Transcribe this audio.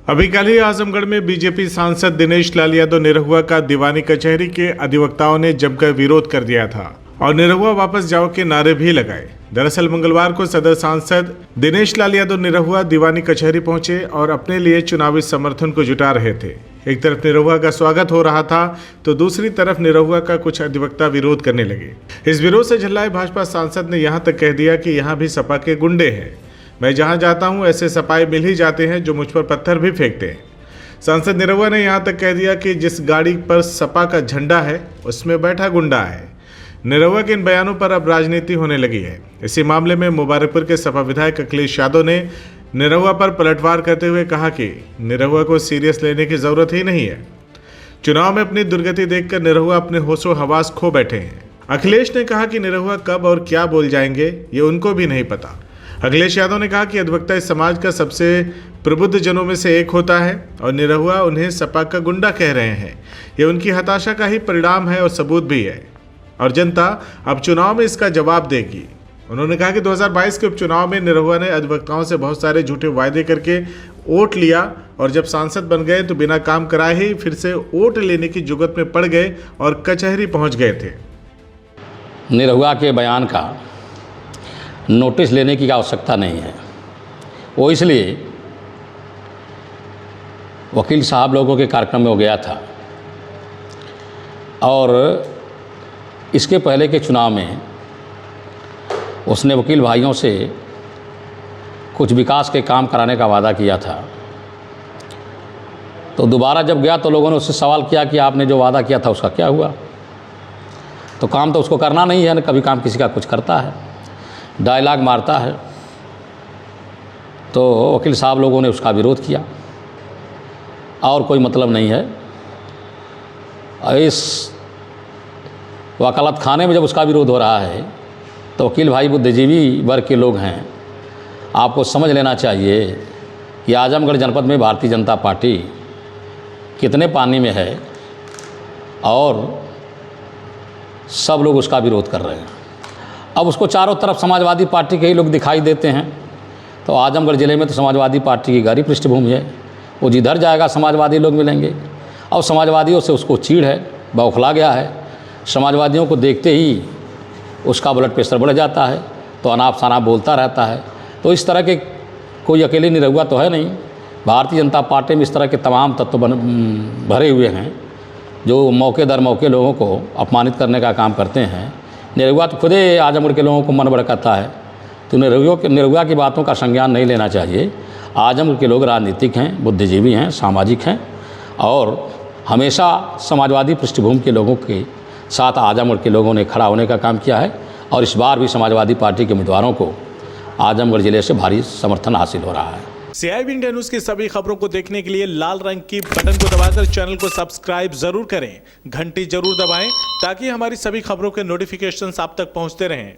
अभी कल ही आजमगढ़ में बीजेपी सांसद दिनेश लाल यादव निरहुआ का दीवानी कचहरी के अधिवक्ताओं ने जमकर विरोध कर दिया था और निरहुआ वापस जाओ के नारे भी लगाए। दरअसल मंगलवार को सदर सांसद दिनेश लाल यादव निरहुआ दीवानी कचहरी पहुंचे और अपने लिए चुनावी समर्थन को जुटा रहे थे। एक तरफ निरहुआ का स्वागत हो रहा था तो दूसरी तरफ निरहुआ का कुछ अधिवक्ता विरोध करने लगे। इस विरोध से झल्लाए भाजपा सांसद ने यहां तक कह दिया कि यहां भी सपा के गुंडे हैं। मैं जहां जाता हूं ऐसे सपाई मिल ही जाते हैं जो मुझ पर पत्थर भी फेंकते हैं। सांसद निरहुआ ने यहां तक कह दिया कि जिस गाड़ी पर सपा का झंडा है उसमें बैठा गुंडा है। निरहुआ के इन बयानों पर अब राजनीति होने लगी है। इसी मामले में मुबारकपुर के सपा विधायक अखिलेश यादव ने निरहुआ पर पलटवार करते हुए कहा कि निरहुआ को सीरियस लेने की जरूरत ही नहीं है। चुनाव में अपनी दुर्गति देखकर निरहुआ अपने होशो हवास खो बैठे हैं। अखिलेश ने कहा कि निरहुआ कब और क्या बोल जाएंगे ये उनको भी नहीं पता। अखिलेश यादव ने कहा कि अधिवक्ता इस समाज का सबसे प्रबुद्ध जनों में से एक होता है और निरहुआ उन्हें सपा का गुंडा कह रहे हैं। ये उनकी हताशा का ही परिणाम है और सबूत भी है और जनता अब चुनाव में इसका जवाब देगी। उन्होंने कहा कि 2022 के उपचुनाव में निरहुआ ने अधिवक्ताओं से बहुत सारे झूठे वायदे करके वोट लिया और जब सांसद बन गए तो बिना काम कराए ही फिर से वोट लेने की जुगत में पड़ गए और कचहरी पहुंच गए थे। निरहुआ के बयान का नोटिस लेने की आवश्यकता नहीं है। वो इसलिए वकील साहब लोगों के कार्यक्रम में हो गया था और इसके पहले के चुनाव में उसने वकील भाइयों से कुछ विकास के काम कराने का वादा किया था। तो दोबारा जब गया तो लोगों ने उससे सवाल किया कि आपने जो वादा किया था उसका क्या हुआ। तो काम तो उसको करना नहीं है, न कभी काम किसी का कुछ करता है, डायलॉग मारता है। तो वकील साहब लोगों ने उसका विरोध किया और कोई मतलब नहीं है। इस वकालत खाने में जब उसका विरोध हो रहा है तो वकील भाई बुद्धिजीवी वर्ग के लोग हैं। आपको समझ लेना चाहिए कि आजमगढ़ जनपद में भारतीय जनता पार्टी कितने पानी में है और सब लोग उसका विरोध कर रहे हैं। अब उसको चारों तरफ समाजवादी पार्टी के ही लोग दिखाई देते हैं। तो आजमगढ़ ज़िले में तो समाजवादी पार्टी की गहरी पृष्ठभूमि है। वो जिधर जाएगा समाजवादी लोग मिलेंगे और समाजवादियों से उसको चीड़ है, बौखला गया है। समाजवादियों को देखते ही उसका ब्लड प्रेशर बढ़ जाता है तो अनाप शनाप बोलता रहता है। तो इस तरह के कोई अकेले निरहुआ तो है नहीं। भारतीय जनता पार्टी में इस तरह के तमाम तत्व भरे हुए हैं जो मौके दर मौके लोगों को अपमानित करने का काम करते हैं। निरहुआ तो खुद ही आजमगढ़ के लोगों को मन भड़काता है। तो निरहुआ की बातों का संज्ञान नहीं लेना चाहिए। आजमगढ़ के लोग राजनीतिक हैं, बुद्धिजीवी हैं, सामाजिक हैं और हमेशा समाजवादी पृष्ठभूमि के लोगों के साथ आजमगढ़ के लोगों ने खड़ा होने का काम किया है और इस बार भी समाजवादी पार्टी के उम्मीदवारों को आजमगढ़ जिले से भारी समर्थन हासिल हो रहा है। CIB इंडिया न्यूज की सभी खबरों को देखने के लिए लाल रंग की बटन को दबाकर चैनल को सब्सक्राइब जरूर करें, घंटी जरूर दबाएं ताकि हमारी सभी खबरों के नोटिफिकेशंस आप तक पहुंचते रहें।